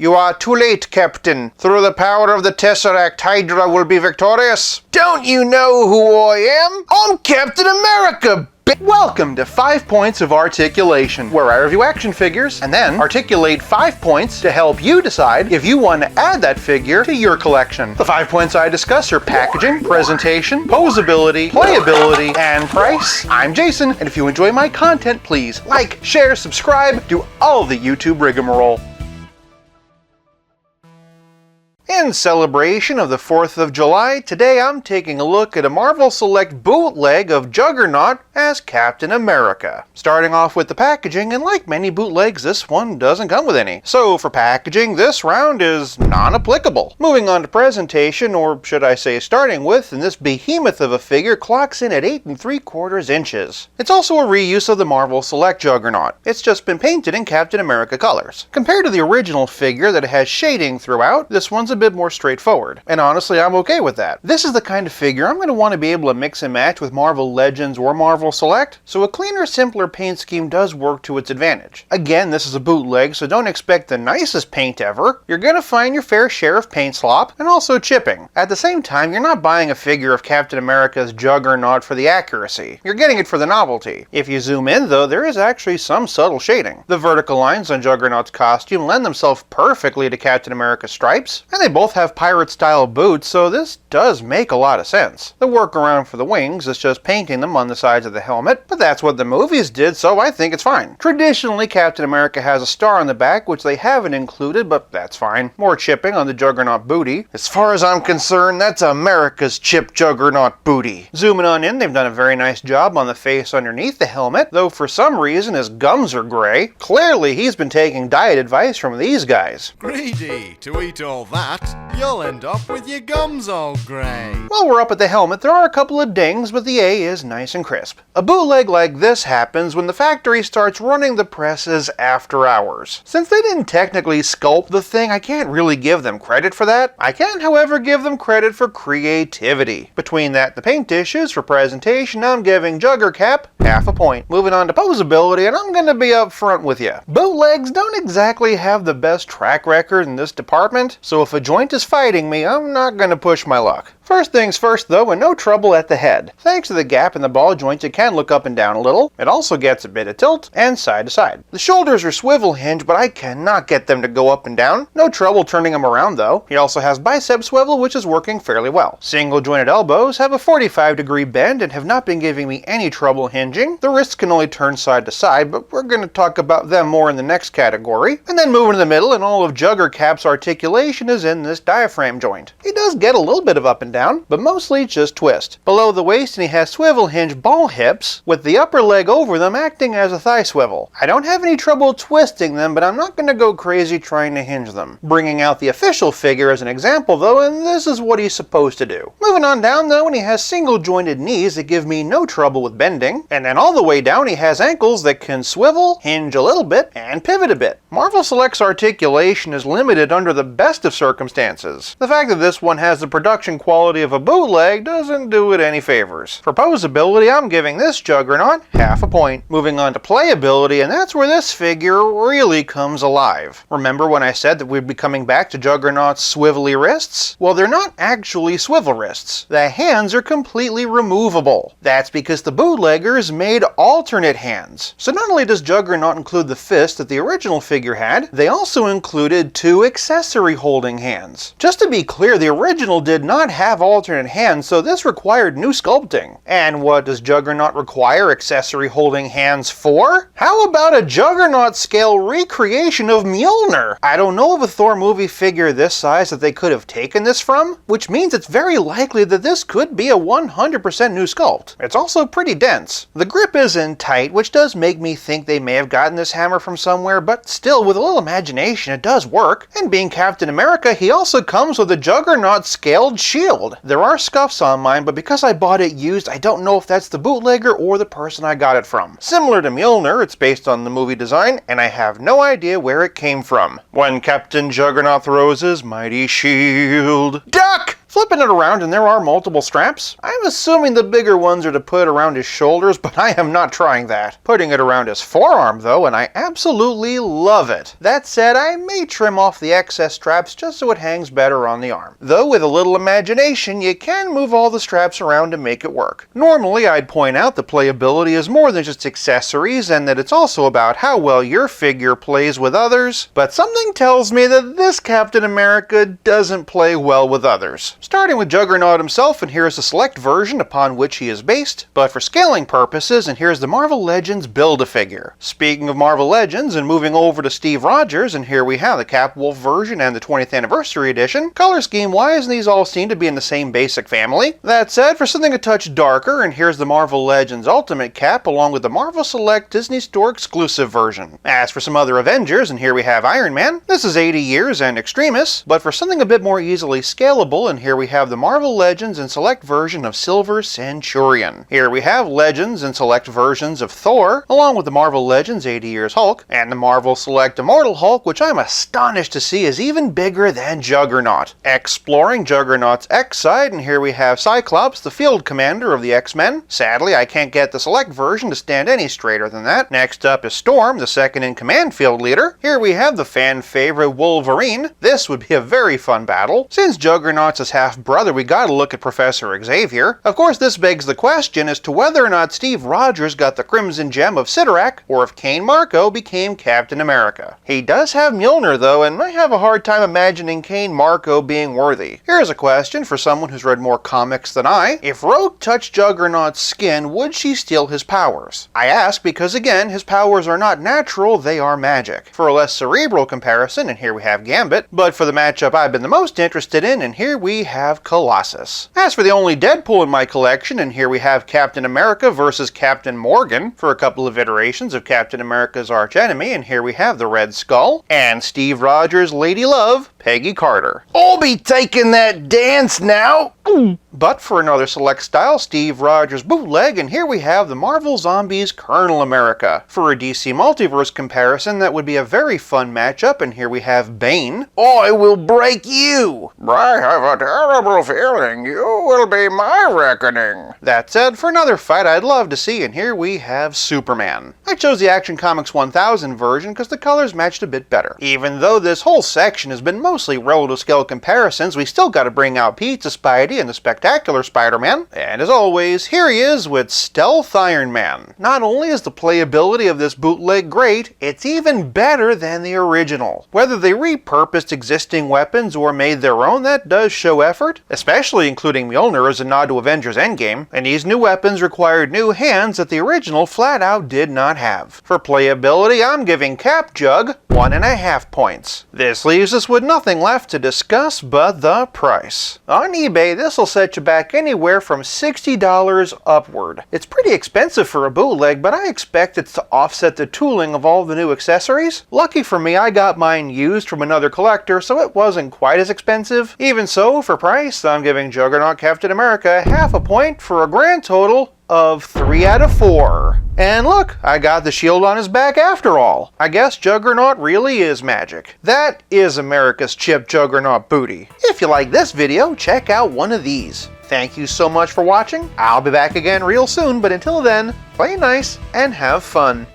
You are too late, Captain. Through the power of the Tesseract, Hydra will be victorious. Don't you know who I am? I'm Captain America! Welcome to 5 Points of Articulation, where I review action figures and then articulate 5 points to help you decide if you want to add that figure to your collection. The 5 points I discuss are packaging, presentation, posability, playability, and price. I'm Jason, and if you enjoy my content, please like, share, subscribe, do all the YouTube rigmarole. In celebration of the 4th of July, today I'm taking a look at a Marvel Select bootleg of Juggernaut as Captain America. Starting off with the packaging, and like many bootlegs, this one doesn't come with any. So for packaging, this round is non-applicable. Moving on to presentation, or should I say starting with, and this behemoth of a figure clocks in at 8 3/4 inches. It's also a reuse of the Marvel Select Juggernaut. It's just been painted in Captain America colors. Compared to the original figure that has shading throughout, this one's a bit more straightforward. And honestly, I'm okay with that. This is the kind of figure I'm going to want to be able to mix and match with Marvel Legends or Marvel Select, so a cleaner, simpler paint scheme does work to its advantage. Again, this is a bootleg, so don't expect the nicest paint ever. You're going to find your fair share of paint slop and also chipping. At the same time, you're not buying a figure of Captain America's Juggernaut for the accuracy. You're getting it for the novelty. If you zoom in though, there is actually some subtle shading. The vertical lines on Juggernaut's costume lend themselves perfectly to Captain America's stripes, and they both have pirate-style boots, so this does make a lot of sense. The workaround for the wings is just painting them on the sides of the helmet, but that's what the movies did, so I think it's fine. Traditionally, Captain America has a star on the back, which they haven't included, but that's fine. More chipping on the Juggernaut booty. As far as I'm concerned, that's America's chipped Juggernaut booty. Zooming on in, they've done a very nice job on the face underneath the helmet, though for some reason his gums are gray. Clearly, he's been taking diet advice from these guys. Greedy to eat all that. You'll end up with your gums all grey. While we're up at the helmet, there are a couple of dings, but the A is nice and crisp. A bootleg like this happens when the factory starts running the presses after hours. Since they didn't technically sculpt the thing, I can't really give them credit for that. I can, however, give them credit for creativity. Between that and the paint issues, for presentation, I'm giving Jugger Cap half a point. Moving on to posability, and I'm gonna be up front with you. Bootlegs don't exactly have the best track record in this department, so if a joint is fighting me, I'm not gonna push my luck. First things first though, and no trouble at the head. Thanks to the gap in the ball joint, it can look up and down a little. It also gets a bit of tilt and side to side. The shoulders are swivel hinge, but I cannot get them to go up and down. No trouble turning them around though. He also has bicep swivel, which is working fairly well. Single jointed elbows have a 45-degree bend and have not been giving me any trouble hinging. The wrists can only turn side to side, but we're going to talk about them more in the next category. And then moving to the middle, and all of Jugger Cap's articulation is in this diaphragm joint. He does get a little bit of up and down, but mostly just twist. Below the waist, and he has swivel hinge ball hips, with the upper leg over them acting as a thigh swivel. I don't have any trouble twisting them, but I'm not going to go crazy trying to hinge them. Bringing out the official figure as an example though, and this is what he's supposed to do. Moving on down though, and he has single jointed knees that give me no trouble with bending, and then all the way down he has ankles that can swivel, hinge a little bit, and pivot a bit. Marvel Select's articulation is limited under the best of circumstances. The fact that this one has the production quality of a bootleg doesn't do it any favors. For posability, I'm giving this Juggernaut half a point. Moving on to playability, and that's where this figure really comes alive. Remember when I said that we'd be coming back to Juggernaut's swivelly wrists? Well, they're not actually swivel wrists. The hands are completely removable. That's because the bootleggers made alternate hands. So not only does Juggernaut include the fist that the original figure had, they also included 2 accessory holding hands. Just to be clear, the original did not have alternate hands, so this required new sculpting. And what does Juggernaut require accessory holding hands for? How about a Juggernaut scale recreation of Mjolnir? I don't know of a Thor movie figure this size that they could have taken this from, which means it's very likely that this could be a 100% new sculpt. It's also pretty dense. The grip isn't tight, which does make me think they may have gotten this hammer from somewhere, but still, with a little imagination, it does work. And being Captain America, he also comes with a Juggernaut scaled shield. There are scuffs on mine, but because I bought it used, I don't know if that's the bootlegger or the person I got it from. Similar to Mjolnir, it's based on the movie design, and I have no idea where it came from. When Captain Juggernaut throws his mighty shield. Duck! Flipping it around and there are multiple straps. I'm assuming the bigger ones are to put around his shoulders, but I am not trying that. Putting it around his forearm though, and I absolutely love it. That said, I may trim off the excess straps just so it hangs better on the arm. Though with a little imagination, you can move all the straps around to make it work. Normally, I'd point out that playability is more than just accessories and that it's also about how well your figure plays with others, but something tells me that this Captain America doesn't play well with others. Starting with Juggernaut himself, and here's the select version upon which he is based, but for scaling purposes, and here's the Marvel Legends Build-A-Figure. Speaking of Marvel Legends, and moving over to Steve Rogers, and here we have the Cap Wolf version and the 20th Anniversary Edition. Color scheme-wise, these all seem to be in the same basic family. That said, for something a touch darker, and here's the Marvel Legends Ultimate Cap, along with the Marvel Select Disney Store exclusive version. As for some other Avengers, and here we have Iron Man. This is 80 years and Extremis, but for something a bit more easily scalable, and here we have the Marvel Legends and Select version of Silver Centurion. Here we have Legends and Select versions of Thor, along with the Marvel Legends 80 Years Hulk, and the Marvel Select Immortal Hulk, which I'm astonished to see is even bigger than Juggernaut. Exploring Juggernaut's X-side, and here we have Cyclops, the field commander of the X-Men. Sadly, I can't get the Select version to stand any straighter than that. Next up is Storm, the second-in-command field leader. Here we have the fan-favorite Wolverine. This would be a very fun battle. Since Juggernaut's his half-brother, we gotta look at Professor Xavier. Of course, this begs the question as to whether or not Steve Rogers got the Crimson Gem of Sidorak, or if Kane Marco became Captain America. He does have Mjolnir though, and I have a hard time imagining Kane Marco being worthy. Here's a question for someone who's read more comics than I. If Rogue touched Juggernaut's skin, would she steal his powers? I ask because again, his powers are not natural, they are magic. For a less cerebral comparison, and here we have Gambit, but for the matchup I've been the most interested in, and here we have Colossus. As for the only Deadpool in my collection, and here we have Captain America versus Captain Morgan, for a couple of iterations of Captain America's archenemy, and here we have the Red Skull, and Steve Rogers' Lady Love, Peggy Carter. I'll be taking that dance now! But for another select style, Steve Rogers Bootleg, and here we have the Marvel Zombies Colonel America. For a DC Multiverse comparison, that would be a very fun matchup, and here we have Bane. I will break you! I have a terrible feeling you will be my reckoning. That said, for another fight I'd love to see, and here we have Superman. I chose the Action Comics 1000 version because the colors matched a bit better. Even though this whole section has been mostly relative scale comparisons, we still gotta bring out Pizza Spidey and the Spectacular Spider-Man. And as always, here he is with Stealth Iron Man. Not only is the playability of this bootleg great, it's even better than the original. Whether they repurposed existing weapons or made their own, that does show effort, especially including Mjolnir as a nod to Avengers Endgame, and these new weapons required new hands that the original flat out did not have. For playability, I'm giving Cap Jug 1.5 points. This leaves us with nothing left to discuss but the price. On eBay, this'll set you back anywhere from $60 upward. It's pretty expensive for a bootleg, but I expect it's to offset the tooling of all the new accessories. Lucky for me, I got mine used from another collector, so it wasn't quite as expensive. Even so, for price, I'm giving Juggernaut Captain America 0.5 point for a grand total of 3 out of 4. And look, I got the shield on his back after all. I guess Juggernaut really is magic. That is America's Chip Juggernaut booty. If you like this video, check out one of these. Thank you so much for watching. I'll be back again real soon, but until then, play nice and have fun.